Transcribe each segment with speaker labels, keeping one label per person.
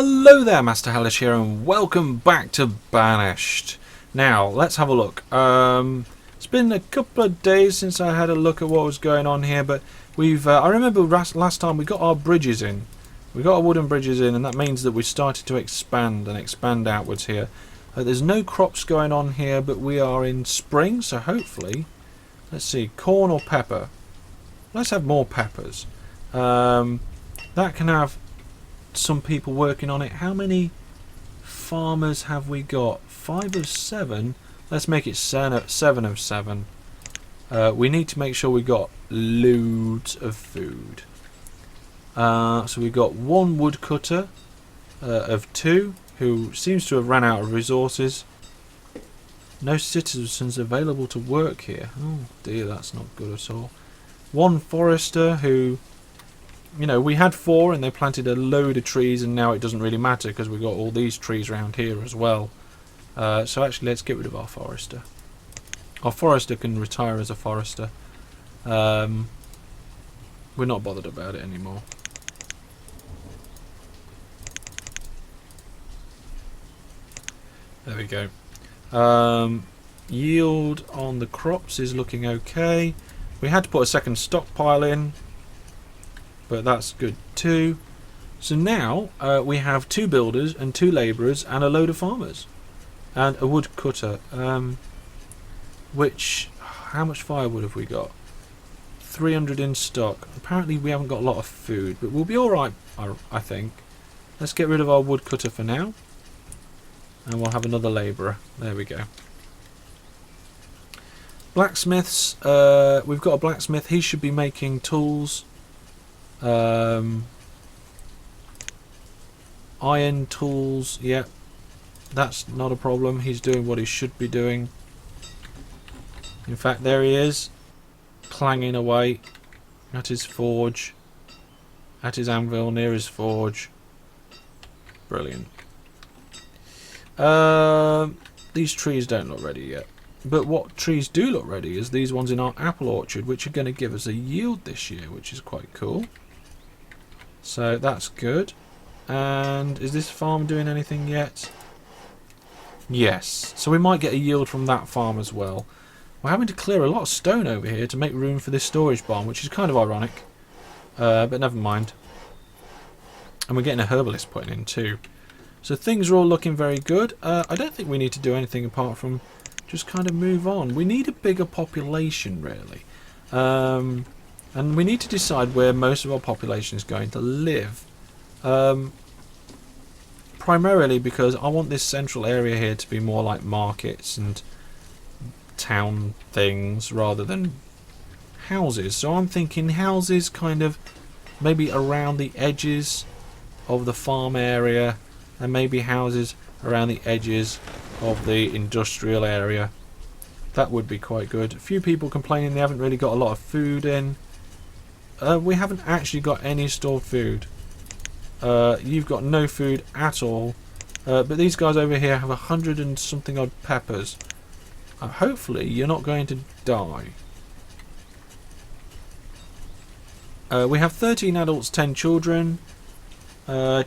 Speaker 1: Hello there, Master Hellish here, and welcome back to Banished. Now, let's have a look. It's been a couple of days since I had a look at what was going on here, but we've. I remember last time we got our bridges in. We got our wooden bridges in, and that means that we started to expand outwards here. There's no crops going on here, but we are in spring, so hopefully, let's see, corn or pepper. Let's have more peppers. That can have some people working on it. How many farmers have we got? 5 of 7. Let's make it 7 of 7. We need to make sure we got loads of food. So we got one woodcutter of 2 who seems to have ran out of resources. No citizens available to work here. Oh dear, that's not good at all. One forester who, you know, we had 4 and they planted a load of trees, and now it doesn't really matter because we've got all these trees around here as well. So actually let's get rid of our forester. Our forester can retire as a forester. We're not bothered about it anymore. There we go. Yield on the crops is looking okay. We had to put a second stockpile in, but that's good too. So now we have 2 builders and 2 labourers and a load of farmers and a woodcutter. Which, how much firewood have we got? 300 in stock. Apparently we haven't got a lot of food, but we'll be all right, I think. Let's get rid of our woodcutter for now, and we'll have another labourer. There we go. Blacksmiths. We've got a blacksmith. He should be making tools. Iron tools, yeah, that's not a problem. He's doing what he should be doing. In fact, there he is, clanging away at his forge, at his anvil near his forge. Brilliant. These trees don't look ready yet, but what trees do look ready is these ones in our apple orchard, which are going to give us a yield this year, which is quite cool. So that's good. And is this farm doing anything yet? Yes. So we might get a yield from that farm as well. We're having to clear a lot of stone over here to make room for this storage barn, which is kind of ironic. But never mind. And we're getting a herbalist put in too. So things are all looking very good. I don't think we need to do anything apart from just kind of move on. We need a bigger population, really. And we need to decide where most of our population is going to live. Primarily because I want this central area here to be more like markets and town things rather than houses. So I'm thinking houses kind of maybe around the edges of the farm area, and maybe houses around the edges of the industrial area. That would be quite good. A few people complaining they haven't really got a lot of food in. We haven't actually got any stored food. You've got no food at all, but these guys over here have 100 and something odd peppers. Hopefully you're not going to die. We have 13 adults, 10 children.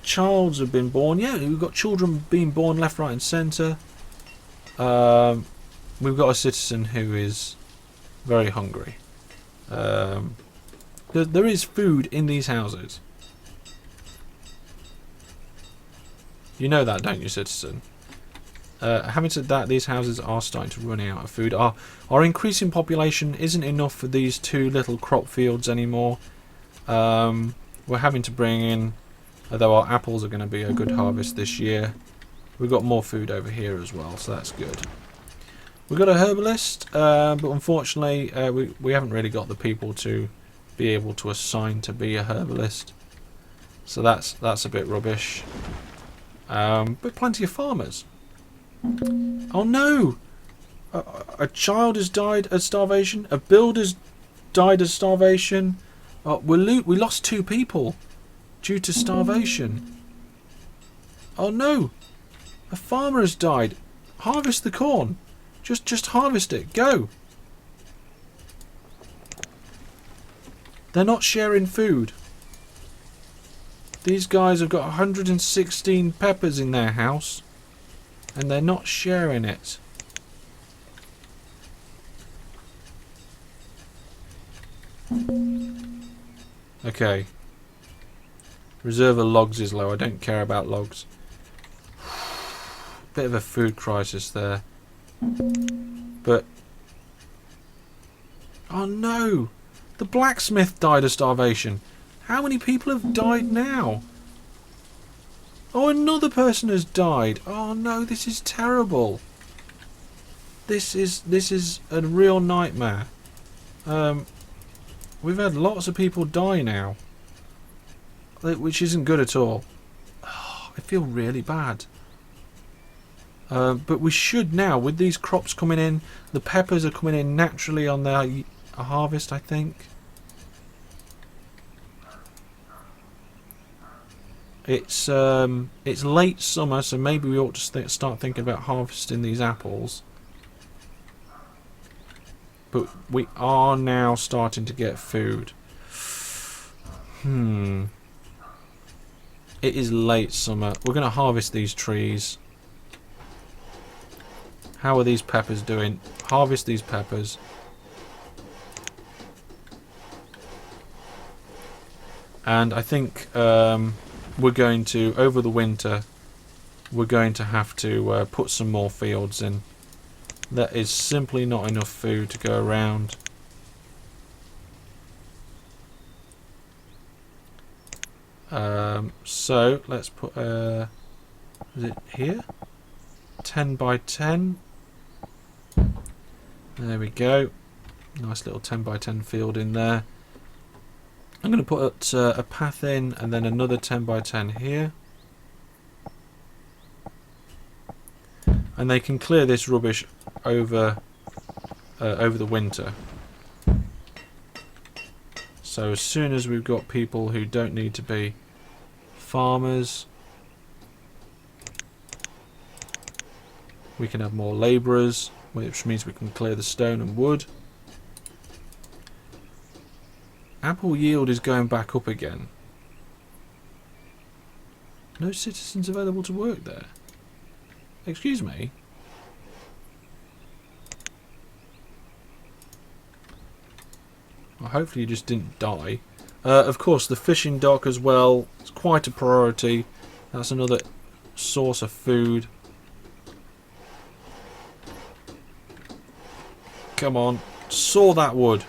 Speaker 1: Childs have been born. Yeah, we've got children being born left, right and centre. We've got a citizen who is very hungry. There is food in these houses. You know that, don't you, citizen? Having said that, these houses are starting to run out of food. Our increasing population isn't enough for these 2 little crop fields anymore. We're having to bring in, although our apples are going to be a good harvest this year, we've got more food over here as well, so that's good. We've got a herbalist, but unfortunately we haven't really got the people to be able to assign to be a herbalist. So that's a bit rubbish. But plenty of farmers. Oh no! A child has died of starvation. A builder's died of starvation. We lost 2 people due to starvation. Oh no! A farmer has died. Harvest the corn. Just harvest it. Go. They're not sharing food. These guys have got 116 peppers in their house, and they're not sharing it. Okay. Reserve of logs is low. I don't care about logs. Bit of a food crisis there. But... oh no! The blacksmith died of starvation. How many people have died now? Oh, another person has died. Oh no, this is terrible. This is a real nightmare. We've had lots of people die now, which isn't good at all. Oh, I feel really bad. But we should now, with these crops coming in, the peppers are coming in naturally on their harvest, I think. It's late summer, so maybe we ought to start thinking about harvesting these apples. But we are now starting to get food. It is late summer. We're going to harvest these trees. How are these peppers doing? Harvest these peppers. And I think we're going to, over the winter, we're going to have to put some more fields in. There is simply not enough food to go around. So let's put is it here? 10 by 10. There we go. Nice little 10 by 10 field in there. I'm going to put a path in and then another 10 by 10 here. And they can clear this rubbish over the winter. So as soon as we've got people who don't need to be farmers, we can have more labourers, which means we can clear the stone and wood. Apple yield is going back up again. No citizens available to work there. Excuse me? Well, hopefully you just didn't die. Of course, the fishing dock as well. It's quite a priority. That's another source of food. Come on. Saw that wood.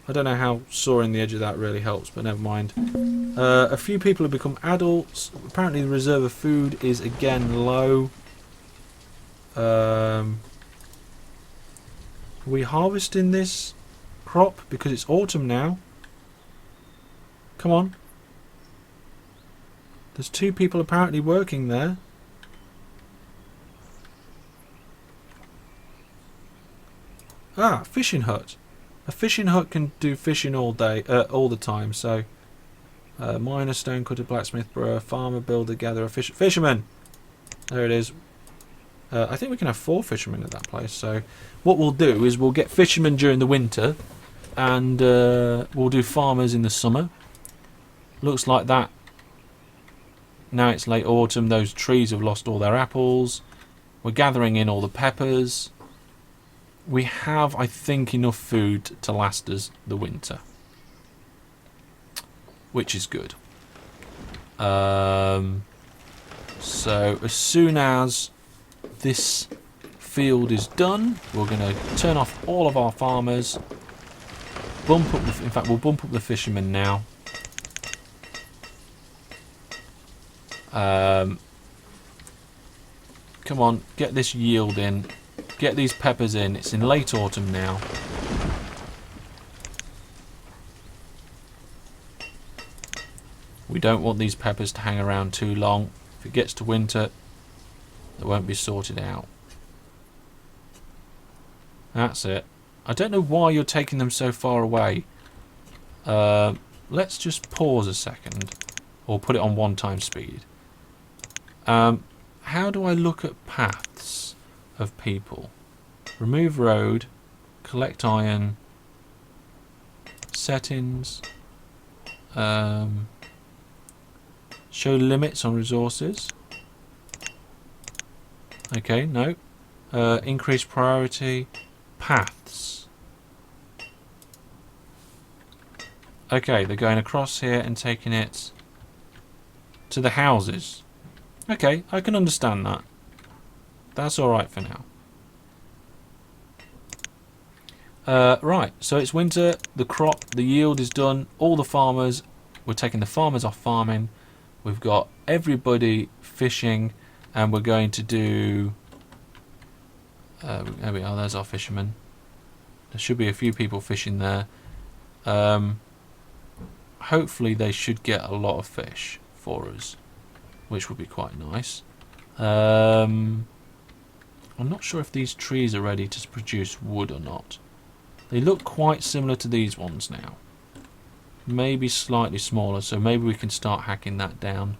Speaker 1: I don't know how sawing the edge of that really helps, but never mind. A few people have become adults. Apparently the reserve of food is again low. Are we harvesting this crop? Because it's autumn now. Come on. There's 2 people apparently working there. Ah, fishing hut. A fishing hut can do fishing all day, all the time. So, miner, stonecutter, blacksmith, brewer, farmer, builder, gatherer, fisherman. There it is. I think we can have 4 fishermen at that place. So, what we'll do is we'll get fishermen during the winter, and we'll do farmers in the summer. Looks like that. Now it's late autumn. Those trees have lost all their apples. We're gathering in all the peppers. We have, I think, enough food to last us the winter, which is good. So as soon as this field is done, we're going to turn off all of our farmers. Bump up. In fact, we'll bump up the fishermen now. Come on, get this yield in. Get these peppers in. It's in late autumn now. We don't want these peppers to hang around too long. If it gets to winter, they won't be sorted out. That's it. I don't know why you're taking them so far away. Let's just pause a second. Or put it on 1x speed. How do I look at paths of people? Remove road, collect iron, settings, Show limits on resources. Okay, no. Increase priority. Paths. Okay, they're going across here and taking it to the houses. Okay, I can understand that. That's alright for now. Right, so it's winter, the crop, the yield is done, all the farmers, we're taking the farmers off farming, we've got everybody fishing, and we're going to do... there we are, there's our fishermen. There should be a few people fishing there. Hopefully they should get a lot of fish for us, which would be quite nice. I'm not sure if these trees are ready to produce wood or not. They look quite similar to these ones now. Maybe slightly smaller, so maybe we can start hacking that down.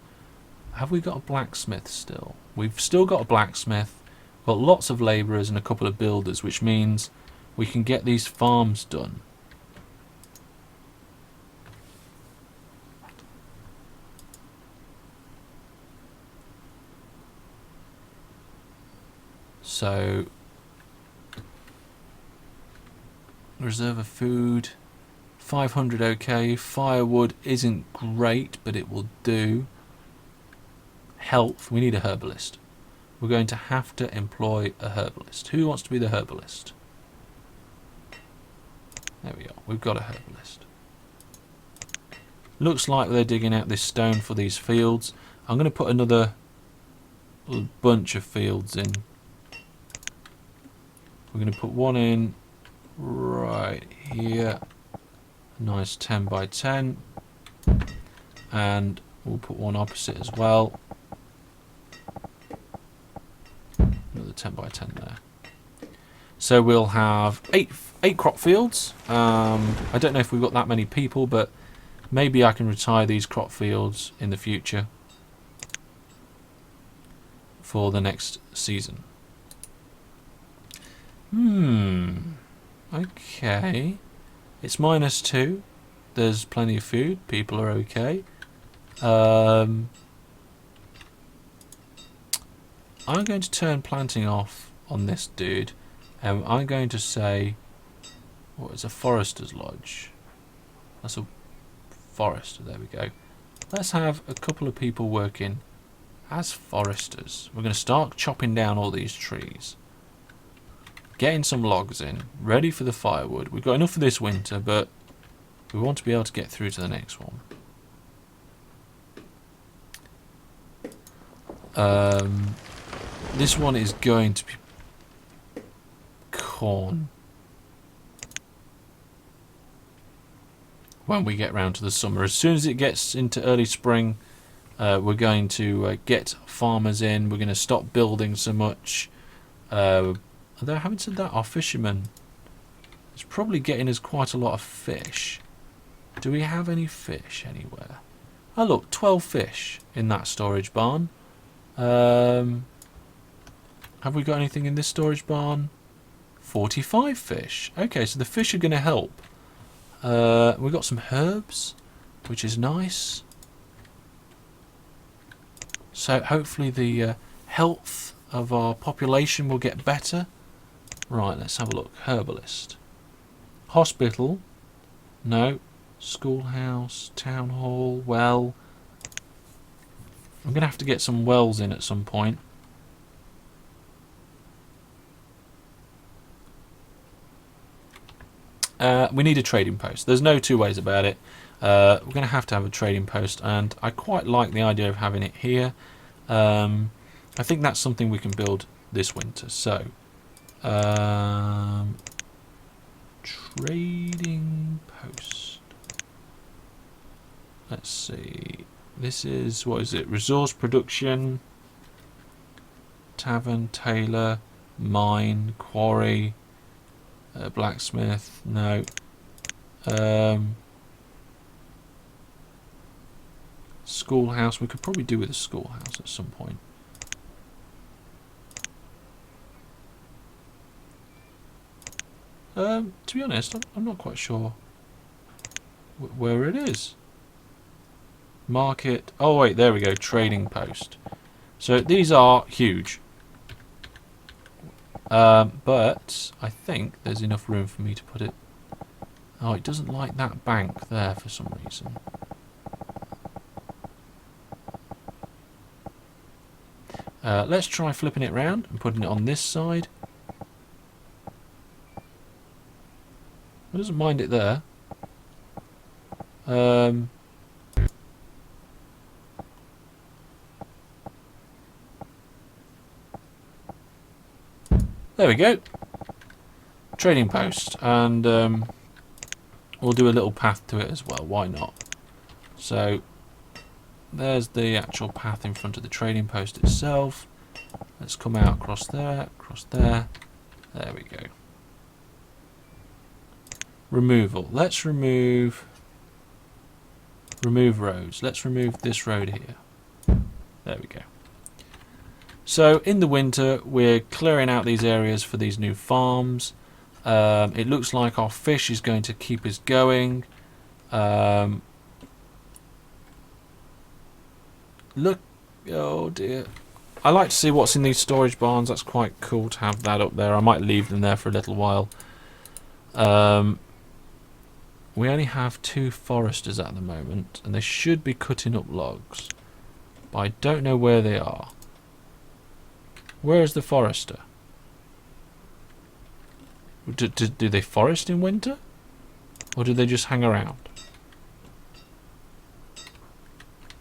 Speaker 1: Have we got a blacksmith still? We've still got a blacksmith, got lots of labourers and a couple of builders, which means we can get these farms done. So, reserve of food, 500 okay, firewood isn't great, but it will do. Health, we need a herbalist. We're going to have to employ a herbalist. Who wants to be the herbalist? There we are, we've got a herbalist. Looks like they're digging out this stone for these fields. I'm going to put another bunch of fields in. We're going to put one in right here. A nice 10 by 10. And we'll put one opposite as well. Another 10 by 10 there. So we'll have eight crop fields. I don't know if we've got that many people, but maybe I can retire these crop fields in the future for the next season. Okay. It's -2. There's plenty of food. People are okay. I'm going to turn planting off on this dude. And I'm going to say... What is a forester's lodge? That's a forester. There we go. Let's have a couple of people working as foresters. We're going to start chopping down all these trees. Getting some logs in, ready for the firewood. We've got enough for this winter, but we want to be able to get through to the next one. This one is going to be corn. When we get round to the summer. As soon as it gets into early spring, we're going to get farmers in. We're going to stop building so much. Although, having said that, our fisherman is probably getting us quite a lot of fish. Do we have any fish anywhere? Oh look, 12 fish in that storage barn. Have we got anything in this storage barn? 45 fish. Okay, so the fish are going to help. We've got some herbs, which is nice. So hopefully the health of our population will get better. Right, let's have a look. Herbalist. Hospital. No. Schoolhouse. Town hall. Well. I'm going to have to get some wells in at some point. We need a trading post. There's no two ways about it. We're going to have a trading post, and I quite like the idea of having it here. I think that's something we can build this winter. So, trading post. Let's see. This is, what is it? Resource production, tavern, tailor, mine, quarry, blacksmith. No. Schoolhouse. We could probably do with a schoolhouse at some point. To be honest, I'm not quite sure where it is. Market. Oh wait, there we go. Trading post. So these are huge. But I think there's enough room for me to put it. Oh, it doesn't like that bank there for some reason. Let's try flipping it round and putting it on this side. It doesn't mind it there. There we go. Trading post, and we'll do a little path to it as well. Why not? So there's the actual path in front of the trading post itself. Let's come out across there, across there. There we go. Removal. Let's remove roads. Let's remove this road here. There we go. So in the winter we're clearing out these areas for these new farms. It looks like our fish is going to keep us going. Look, oh dear. I like to see what's in these storage barns. That's quite cool to have that up there. I might leave them there for a little while. We only have 2 foresters at the moment, and they should be cutting up logs. But I don't know where they are. Where is the forester? Do they forest in winter? Or do they just hang around?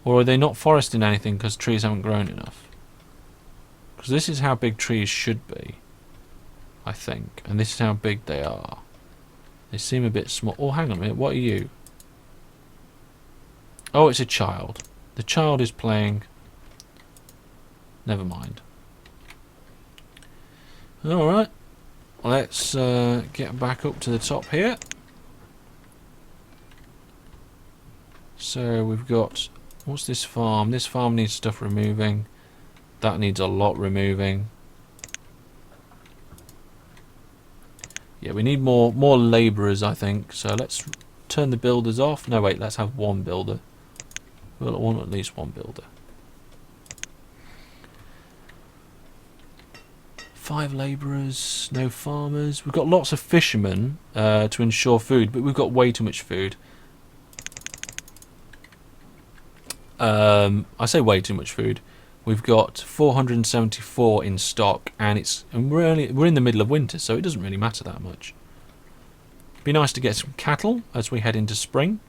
Speaker 1: Or are they not foresting anything because trees haven't grown enough? Because this is how big trees should be, I think. And this is how big they are. They seem a bit small. Oh, hang on a minute. What are you? Oh, it's a child. The child is playing. Never mind. Alright. Let's get back up to the top here. So we've got... What's this farm? This farm needs stuff removing. That needs a lot removing. Yeah, we need more labourers, I think. So let's turn the builders off. No, wait, let's have one builder. We'll want at least one builder. 5 labourers, no farmers. We've got lots of fishermen to ensure food, but we've got way too much food. I say way too much food. We've got 474 in stock, and we're in the middle of winter, so it doesn't really matter that much. Be nice to get some cattle as we head into spring.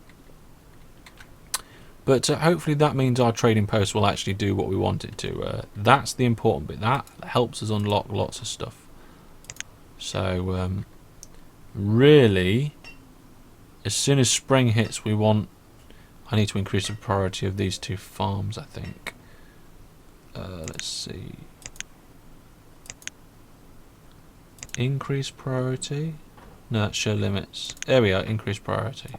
Speaker 1: But hopefully that means our trading post will actually do what we want it to. That's the important bit. That helps us unlock lots of stuff. So, really, as soon as spring hits, I need to increase the priority of these 2 farms, I think. Let's see. Increase priority? No, that's show limits. There we are, increase priority.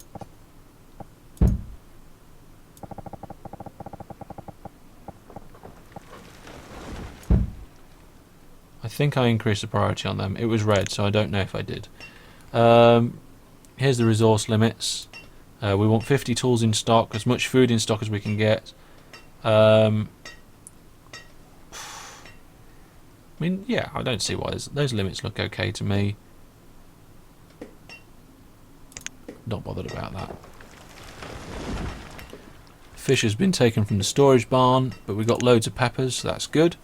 Speaker 1: I think I increased the priority on them. It was red, so I don't know if I did. Here's the resource limits. We want 50 tools in stock, as much food in stock as we can get. I mean, yeah, I don't see why those limits look okay to me. Not bothered about that. Fish has been taken from the storage barn, but we've got loads of peppers, so that's good.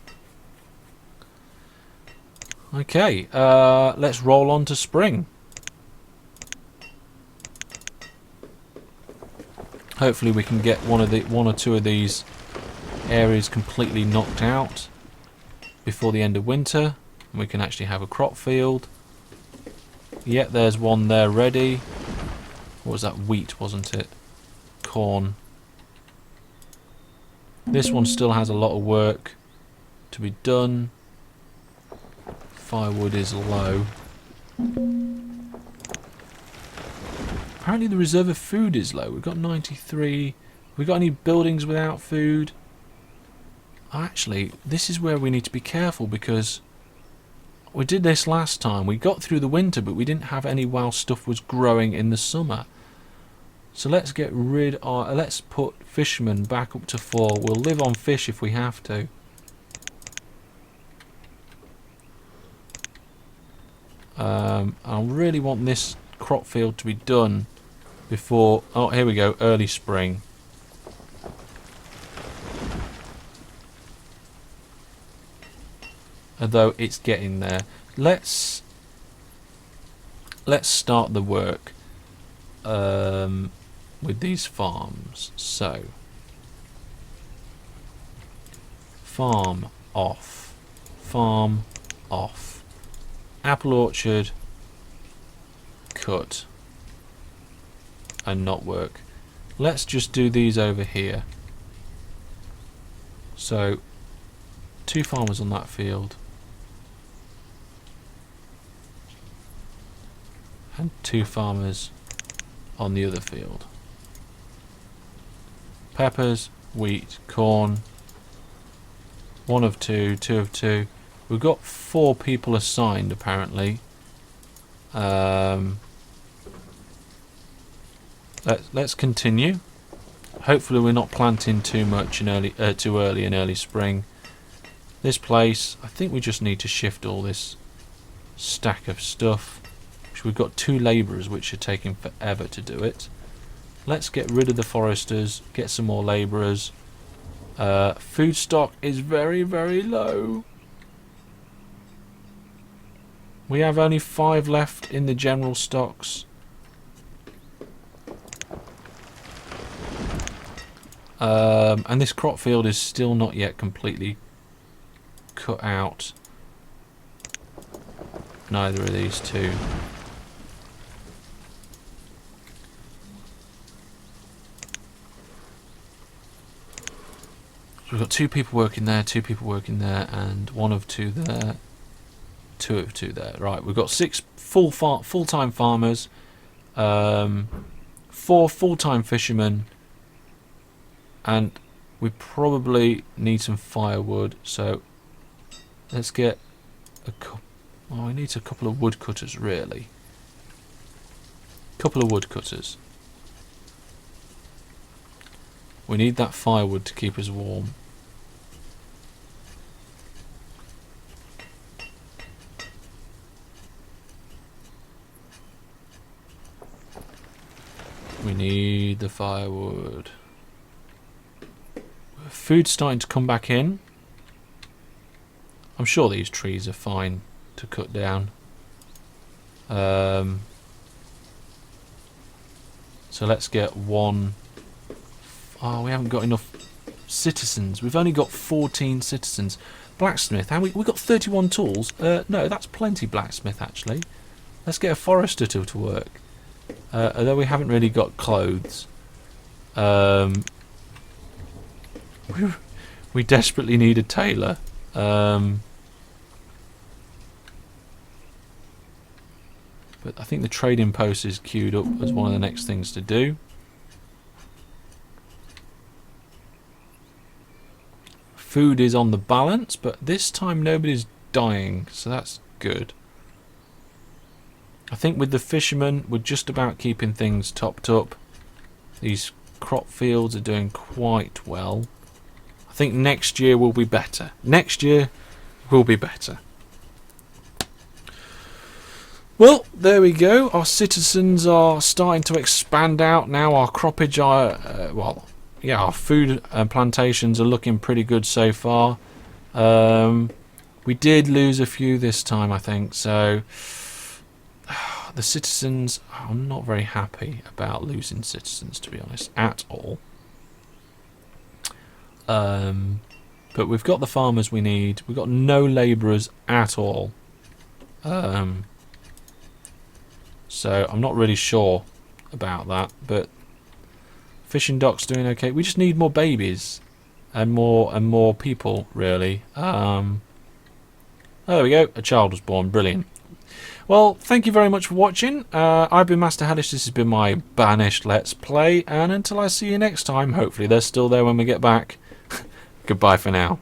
Speaker 1: Okay, let's roll on to spring. Hopefully we can get one or two of these areas completely knocked out before the end of winter, and we can actually have a crop field. Yep, there's one there ready. What was that? Wheat, wasn't it? Corn. This one still has a lot of work to be done. Firewood is low. Apparently the reserve of food is low. We've got 93. We got any buildings without food? Actually, this is where we need to be careful, because we did this last time. We got through the winter, but we didn't have any while stuff was growing in the summer. So let's get rid of... let's put fishermen back up to 4. We'll live on fish if we have to. I really want this crop field to be done before... oh, here we go. Early spring. Although it's getting there. Let's start the work with these farms. So farm off, farm off, apple orchard cut and not work. Let's just do these over here. So 2 farmers on that field and 2 farmers on the other field. Peppers, wheat, corn. 1 of 2, 2 of 2. We've got 4 people assigned apparently. Let's continue. Hopefully we're not planting too much in too early in early spring. This place, I think we just need to shift all this stack of stuff. We've got 2 labourers which are taking forever to do it. Let's get rid of the foresters, get some more labourers. Food stock is very, very low. We have only 5 left in the general stocks. And this crop field is still not yet completely cut out. Neither of these 2. So we've got 2 people working there, 2 people working there, and 1 of 2 there, 2 of 2 there. Right, we've got 6 full-time farmers, 4 full-time fishermen, and we probably need some firewood. So let's get a couple. Oh, we need a couple of woodcutters, really. Couple of woodcutters. We need that firewood to keep us warm. We need the firewood. Food's starting to come back in. I'm sure these trees are fine to cut down. So let's get 1. Oh, we haven't got enough citizens. We've only got 14 citizens. Blacksmith. We got 31 tools. No, that's plenty blacksmith actually. Let's get a forester to work. Although we haven't really got clothes. We desperately need a tailor. But I think the trading post is queued up as one of the next things to do. Food is on the balance, but this time nobody's dying, so that's good. I think with the fishermen, we're just about keeping things topped up. These crop fields are doing quite well. I think next year will be better. Next year will be better. Well, there we go. Our citizens are starting to expand out now. Our croppage are, yeah, our food and plantations are looking pretty good so far. We did lose a few this time, I think. So the citizens, I'm not very happy about losing citizens, to be honest, at all. But we've got the farmers we need. We've got no labourers at all. So I'm not really sure about that, but fishing dock's doing okay. We just need more babies and more people, really. Oh, there we go. A child was born. Brilliant. Well, thank you very much for watching. I've been Master Hellish. This has been my Banished Let's Play, and until I see you next time, hopefully they're still there when we get back. Goodbye for now.